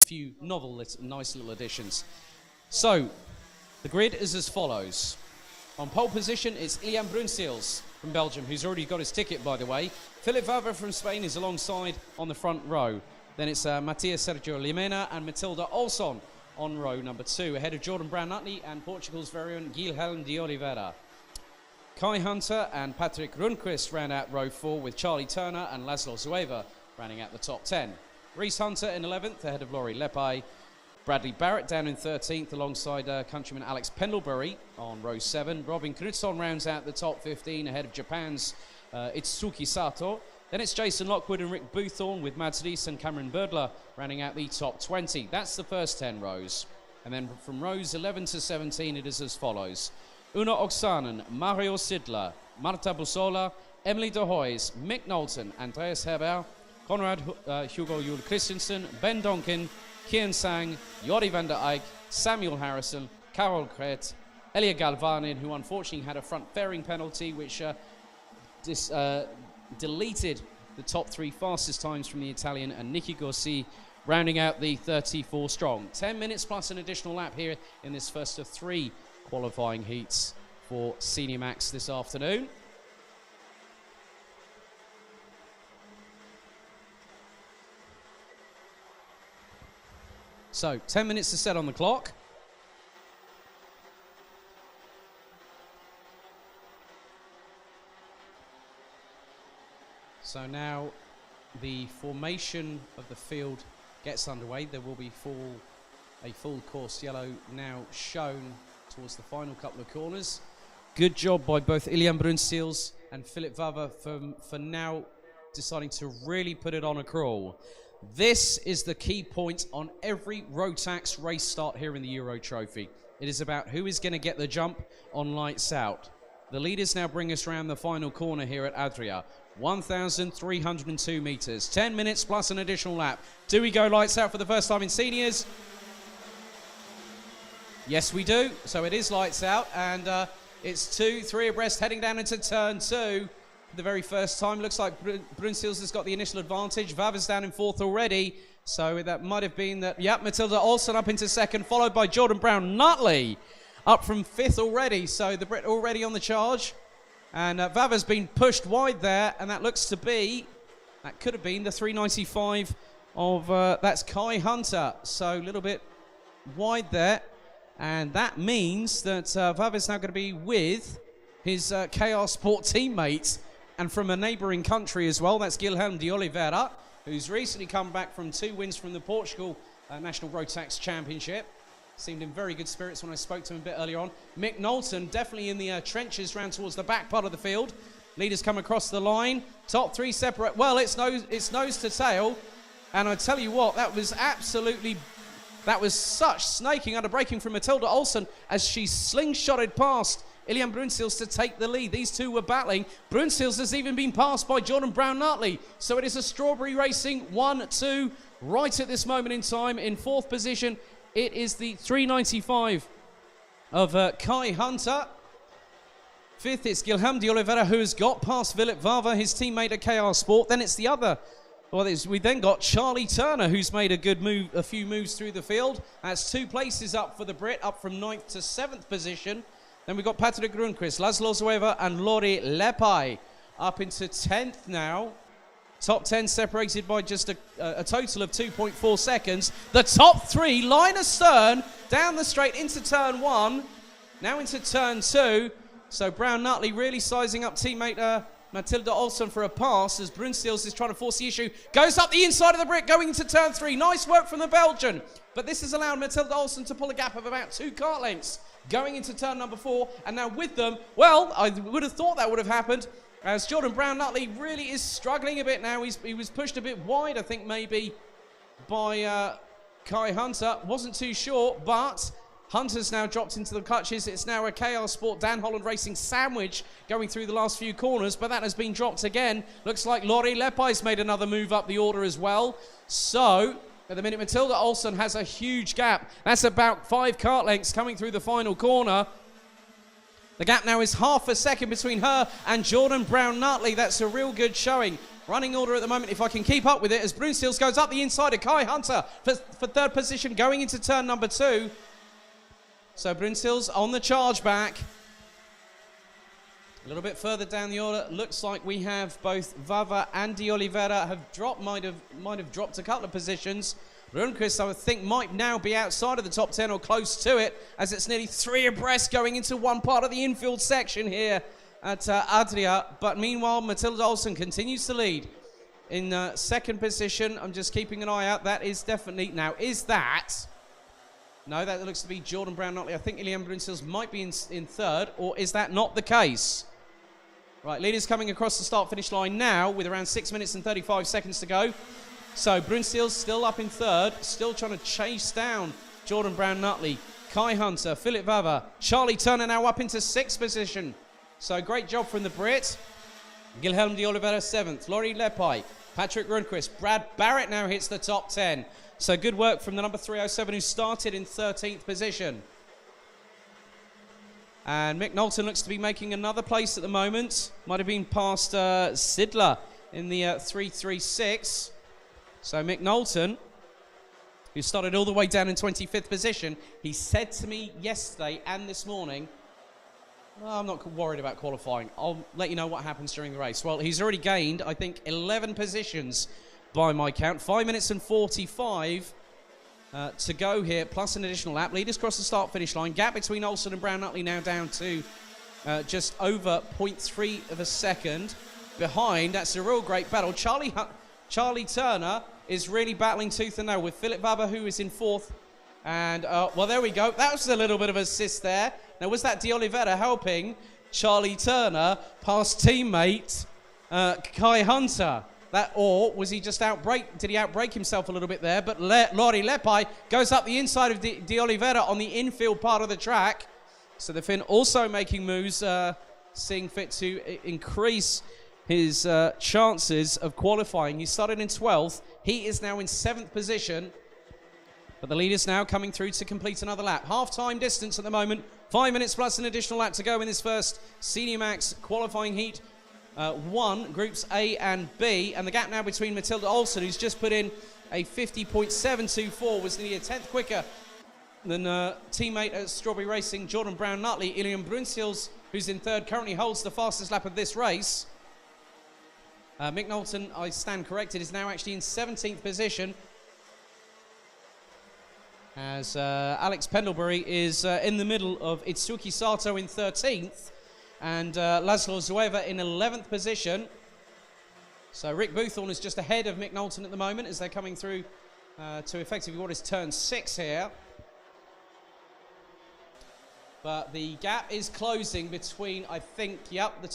few novel, nice little additions. So, the grid is as follows. On pole position, it's Iljan Brunsils from Belgium, who's already got his ticket, by the way. Philip Vava from Spain is alongside on the front row. Then it's Matthias Sergio Limena and Matilda Olsson on row number 2, ahead of Jordan Brown-Nutley and Portugal's very own Guilherme de Oliveira. Kai Hunter and Patrick Rundqvist round out row 4 with Charlie Turner and Laszlo Zueva rounding out the top 10. Reese Hunter in 11th, ahead of Laurie Lepai. Bradley Barrett down in 13th alongside countryman Alex Pendlebury on row 7. Robin Knutsson rounds out the top 15 ahead of Japan's Itsuki Sato. Then it's Jason Lockwood and Rick Boothorn with Mads Rees and Cameron Birdler rounding out the top 20. That's the first 10 rows. And then from rows 11 to 17 it is as follows. Una Oksanen, Mario Sidler, Marta Bussola, Emily de Hoys, Mick Knowlton, Andreas Heber, Conrad Hugo Jule Christensen, Ben Donkin, Kian Sang, Jori van der Eyck, Samuel Harrison, Carol Kret, Elia Galvanin, who unfortunately had a front fairing penalty which deleted the top 3 fastest times from the Italian, and Nicky Gossi rounding out the 34 strong. 10 minutes plus an additional lap here in this first of 3 qualifying heats for Senior Max this afternoon. So 10 minutes to set on the clock. So now the formation of the field gets underway. There will be a full course yellow now shown towards the final couple of corners. Good job by both Iljan Brunsils and Philip Vava for now deciding to really put it on a crawl. This is the key point on every Rotax race start here in the Euro Trophy. It is about who is going to get the jump on lights out. The leaders now bring us around the final corner here at Adria. 1,302 metres. 10 minutes plus an additional lap. Do we go lights out for the first time in seniors? Yes, we do. So it is lights out, and it's 2, 3 abreast heading down into turn 2. For the very first time, looks like Brunsils has got the initial advantage. Vava's down in 4th already, so that might have been that. Yep, Matilda Olsson up into 2nd, followed by Jordan Brown-Nutley up from 5th already. So the Brit already on the charge, and Vava's been pushed wide there, and that looks to be, that could have been the 395 of that's Kai Hunter. So a little bit wide there, and that means that Vava's now going to be with his KR Sport teammates. And from a neighbouring country as well, that's Guilherme de Oliveira, who's recently come back from 2 wins from the Portugal National Rotax Championship. Seemed in very good spirits when I spoke to him a bit earlier on. Mick Knowlton, definitely in the trenches round towards the back part of the field. Leaders come across the line. Top 3 separate. Well, it's nose to tail. And I tell you what, that was such snaking under braking from Matilda Olsson as she slingshotted past Iljan Brunsils to take the lead. These two were battling. Brunsils has even been passed by Jordan Brown-Nutley. So it is a strawberry racing 1-2 right at this moment in time. In 4th position, it is the 395 of Kai Hunter. 5th, it's Guilherme de Oliveira, who has got past Philip Vava, his teammate at KR Sport. Then it's the other. Well, we then got Charlie Turner, who's made a few moves through the field. That's 2 places up for the Brit, up from 9th to 7th position. Then we've got Patrick Rundqvist, Laszlo Zueva and Laurie Lepai up into 10th now. Top 10 separated by just a total of 2.4 seconds. The top 3 line astern down the straight into turn 1. Now into turn 2. So Brown-Nutley really sizing up teammate Matilda Olsson for a pass as Brunsils is trying to force the issue. Goes up the inside of the Brit going into turn 3. Nice work from the Belgian. But this has allowed Matilda Olsson to pull a gap of about 2 kart lengths going into turn number 4. And now with them, well, I would have thought that would have happened as Jordan Brown-Nutley really is struggling a bit now. He was pushed a bit wide, I think, maybe by Kai Hunter. Wasn't too sure, but Hunter's now dropped into the clutches. It's now a KR Sport Dan Holland Racing sandwich going through the last few corners, but that has been dropped again. Looks like Laurie Lepai's made another move up the order as well. So at the minute, Matilda Olsson has a huge gap. That's about 5 kart lengths coming through the final corner. The gap now is half a second between her and Jordan Brown-Nutley. That's a real good showing running order at the moment, if I can keep up with it, as Brunstils goes up the inside of Kai Hunter for third position going into turn number 2. So Brunstils on the charge back. A little bit further down the order, looks like we have both Vava and De Oliveira have dropped, might have dropped a couple of positions. Rundqvist, I think, might now be outside of the top 10 or close to it, as it's nearly 3 abreast going into one part of the infield section here at Adria. But meanwhile, Matilda Olsson continues to lead in second position. I'm just keeping an eye out. That is definitely... Now, is that... No, that looks to be Jordan Brown-Notley. I think Ilian Brunstils might be in third, or is that not the case? Right, leaders coming across the start-finish line now with around 6 minutes and 35 seconds to go. So Brunstils still up in third, still trying to chase down Jordan Brown-Notley, Kai Hunter, Philip Vava, Charlie Turner now up into 6th position. So great job from the Brit. Guilherme de Oliveira 7th, Laurie Lepai, Patrick Rundqvist, Brad Barrett now hits the top 10. So good work from the number 307 who started in 13th position. And Mick Knowlton looks to be making another place at the moment. Might have been past Sidler in the 336. So Mick Knowlton, who started all the way down in 25th position, he said to me yesterday and this morning, well, I'm not worried about qualifying. I'll let you know what happens during the race. Well, he's already gained, I think, 11 positions by my count. 5 minutes and 45 to go here, plus an additional lap. Leaders cross the start-finish line. Gap between Olsson and Brown-Notley now down to just over 0.3 of a second. Behind, that's a real great battle. Charlie Turner is really battling tooth and nail with Philip Vava, who is in 4th. And, well, there we go. That was a little bit of assist there. Now, was that De Oliveira helping Charlie Turner past teammate Kai Hunter? That, or was he just did he outbrake himself a little bit there? But Laurie Lepai goes up the inside of De Oliveira on the infield part of the track. So the Finn also making moves, seeing fit to increase his chances of qualifying. He started in 12th. He is now in 7th position. But the leader's now coming through to complete another lap. Half-time distance at the moment. 5 minutes plus an additional lap to go in this first Senior Max qualifying heat. 1, groups A and B, and the gap now between Matilda Olsson, who's just put in a 50.724, was nearly a 10th quicker than teammate at Strawberry Racing, Jordan Brown-Notley. Ilian Brunstils, who's in 3rd, currently holds the fastest lap of this race. Mick Knowlton, I stand corrected, is now actually in 17th position, as Alex Pendlebury is in the middle of Itsuki Sato in 13th. And Laszlo Zueva in 11th position. So Rick Boothorn is just ahead of Mick Knowlton at the moment as they're coming through to effectively what is turn 6 here. But the gap is closing between, I think, yep, the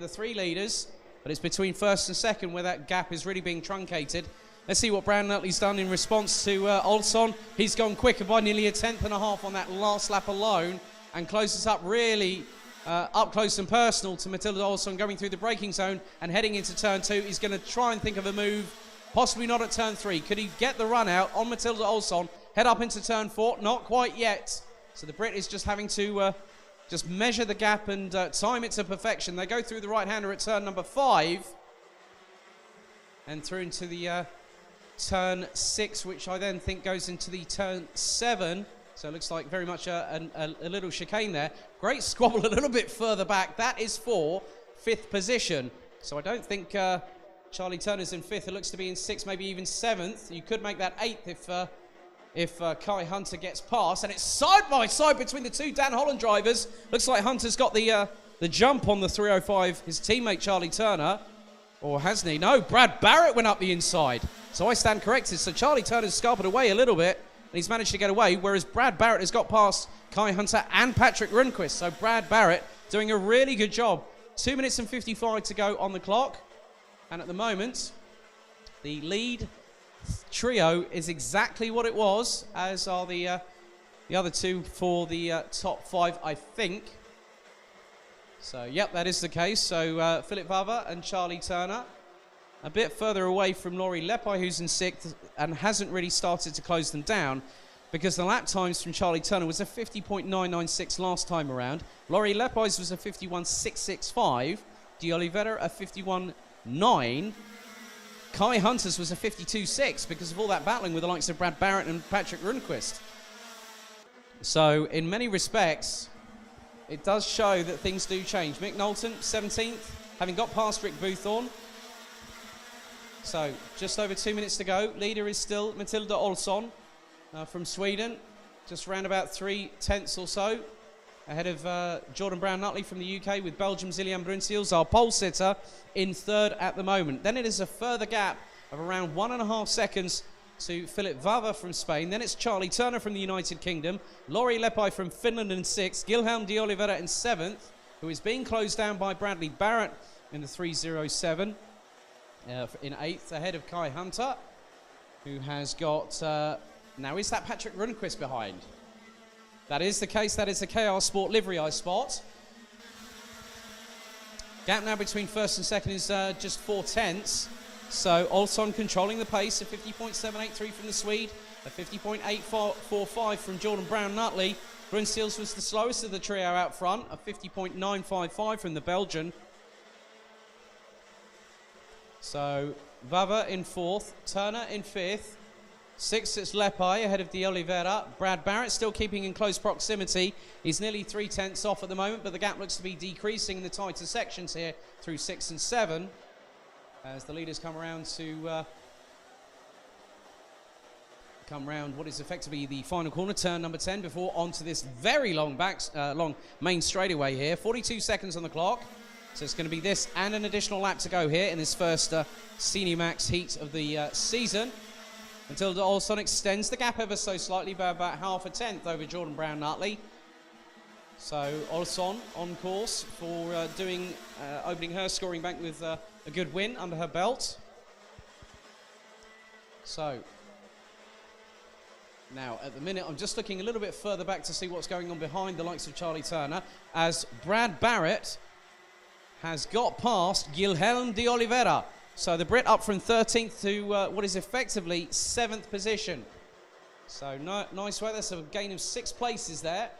3 leaders. But it's between 1st and 2nd where that gap is really being truncated. Let's see what Brown-Notley's done in response to Olsson. He's gone quicker by nearly a 10th and a half on that last lap alone and closes up really up close and personal to Matilda Olsson going through the braking zone and heading into turn 2. He's going to try and think of a move, possibly not at turn 3. Could he get the run out on Matilda Olsson, head up into turn 4? Not quite yet. So the Brit is just having to just measure the gap and time it to perfection. They go through the right-hander at turn number 5 and through into the turn 6, which I then think goes into the turn 7. So it looks like very much a little chicane there. Great squabble a little bit further back. That is for 5th position. So I don't think Charlie Turner's in 5th. It looks to be in 6th, maybe even 7th. You could make that 8th if Kai Hunter gets past. And it's side by side between the 2 Dan Holland drivers. Looks like Hunter's got the jump on the 305, his teammate Charlie Turner. Or hasn't he? No, Brad Barrett went up the inside. So I stand corrected. So Charlie Turner's scarpered away a little bit. And he's managed to get away, whereas Brad Barrett has got past Kai Hunter and Patrick Rundqvist. So Brad Barrett doing a really good job. 2 minutes and 55 to go on the clock. And at the moment, the lead trio is exactly what it was, as are the other 2 for the top 5, I think. So, yep, that is the case. So Philip Vava and Charlie Turner. A bit further away from Laurie Lepai, who's in 6th and hasn't really started to close them down, because the lap times from Charlie Turner was a 50.996 last time around. Laurie Lepai's was a 51.665. De Oliveira a 51.9. Kai Hunter's was a 52.6 because of all that battling with the likes of Brad Barrett and Patrick Rundqvist. So, in many respects, it does show that things do change. Mick Knowlton, 17th, having got past Rick Boothorn. So, just over 2 minutes to go. Leader is still Matilda Olsson from Sweden, just around about 3/10 or so, ahead of Jordan Brown-Nutley from the UK, with Belgium's Ilian Brunsils, our pole sitter, in third at the moment. Then it is a further gap of around 1.5 seconds to Philip Vava from Spain. Then it's Charlie Turner from the United Kingdom, Lauri Leppä from Finland in 6th, Guilherme de Oliveira in 7th, who is being closed down by Bradley Barrett in the 3:07 in 8th, ahead of Kai Hunter, who has got... now, is that Patrick Rundqvist behind? That is the case. That is the KR Sport livery I spot. Gap now between first and second is just 4/10. So Olsson controlling the pace, a 50.783 from the Swede, a 50.845 from Jordan Brown-Nutley. Brunsils was the slowest of the trio out front, a 50.955 from the Belgian. So Vava in 4th, Turner in 5th. 6th, it's Leppä ahead of de Oliveira. Brad Barrett still keeping in close proximity. He's nearly 3/10 off at the moment, but the gap looks to be decreasing in the tighter sections here through 6 and 7 as the leaders come around to what is effectively the final corner, turn number 10, before onto this very long long main straightaway here. 42 seconds on the clock, so it's going to be this and an additional lap to go here in this first Senior Max heat of the season. Matilda Olsson extends the gap ever so slightly by about 0.5 over Jordan Brown-Nutley. So Olsson on course for opening her scoring bank with a good win under her belt. So now at the minute I'm just looking a little bit further back to see what's going on behind the likes of Charlie Turner, as Brad Barrett has got past Guilherme de Oliveira. So the Brit up from 13th to what is effectively 7th position. So nice way, that's a gain of 6 places there.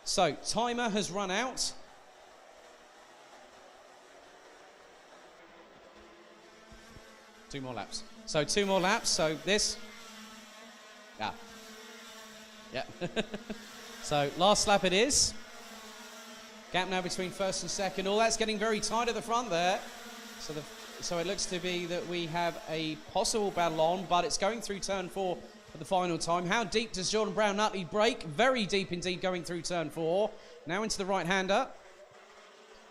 So timer has run out. Two more laps. So 2 more laps, so this. Yeah. So last lap it is. Gap now between first and second. Oh, that's getting very tight at the front there. So it looks to be that we have a possible battle on, but it's going through turn 4 for the final time. How deep does Jordan Brown-Nutley break? Very deep indeed, going through turn 4. Now into the right-hander.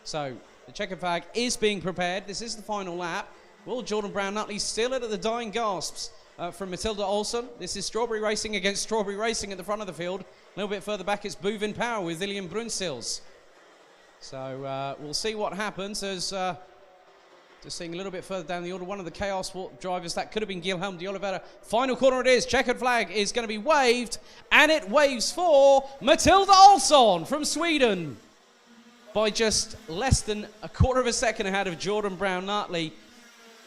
So the checkered flag is being prepared. This is the final lap. Will Jordan Brown-Nutley steal it at the dying gasps from Matilda Olsson? This is Strawberry Racing against Strawberry Racing at the front of the field. A little bit further back, it's Bouvin Power with Ilian Brunsils. So we'll see what happens as... just seeing a little bit further down the order, one of the KR Sport drivers, that could have been Guilherme de Oliveira. Final corner it is. Checkered flag is going to be waved, and it waves for Matilda Olsson from Sweden by just less than a quarter of a second ahead of Jordan Brown-Nutley.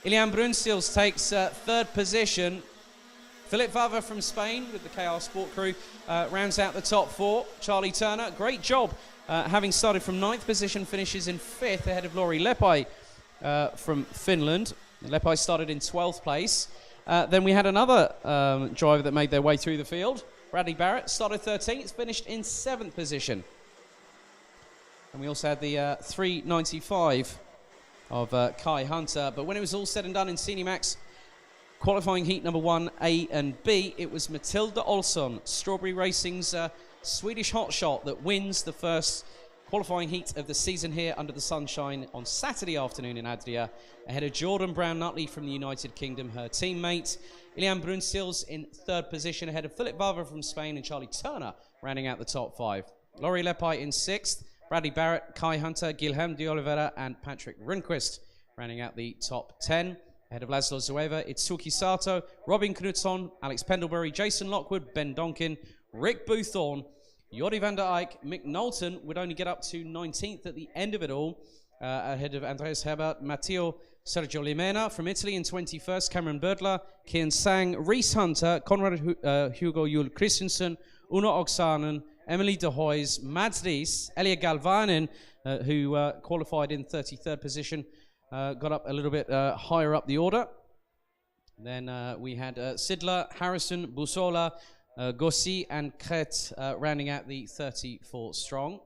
Ilian Brunsils takes 3rd position. Philip Vava from Spain with the KR Sport crew rounds out the top 4. Charlie Turner, great job having started from 9th position, finishes in 5th ahead of Lauri Leppä from Finland. Leppä started in 12th place. Then we had another driver that made their way through the field. Bradley Barrett started 13th, finished in 7th position. And we also had the 395 of Kai Hunter. But when it was all said and done in Senior Max qualifying heat number 1, A and B, it was Matilda Olsson, Strawberry Racing's Swedish hotshot, that wins the first qualifying heat of the season here under the sunshine on Saturday afternoon in Adria, ahead of Jordan Brown-Nutley from the United Kingdom, her teammate. Ilian Brunsils in 3rd position ahead of Philip Vava from Spain, and Charlie Turner rounding out the top 5. Lauri Leppä in 6th, Bradley Barrett, Kai Hunter, Guilherme de Oliveira and Patrick Rundqvist rounding out the top 10. Ahead of Laszlo Zueva, it's Suki Sato, Robin Knutsson, Alex Pendlebury, Jason Lockwood, Ben Donkin, Rick Boothorn, Jordi van der Eyck. Mick Knowlton would only get up to 19th at the end of it all, ahead of Andreas Hebert, Matteo Sergio Limena from Italy in 21st, Cameron Birdler, Kian Sang, Reese Hunter, Conrad Hugo Jul Christensen, Uno Oksanen, Emily de Hoys, Mads Ries, Elia Galvanen, who qualified in 33rd position, got up a little bit higher up the order. Then we had Sidler, Harrison, Busola, Gossi and Kret rounding out the 34 strong.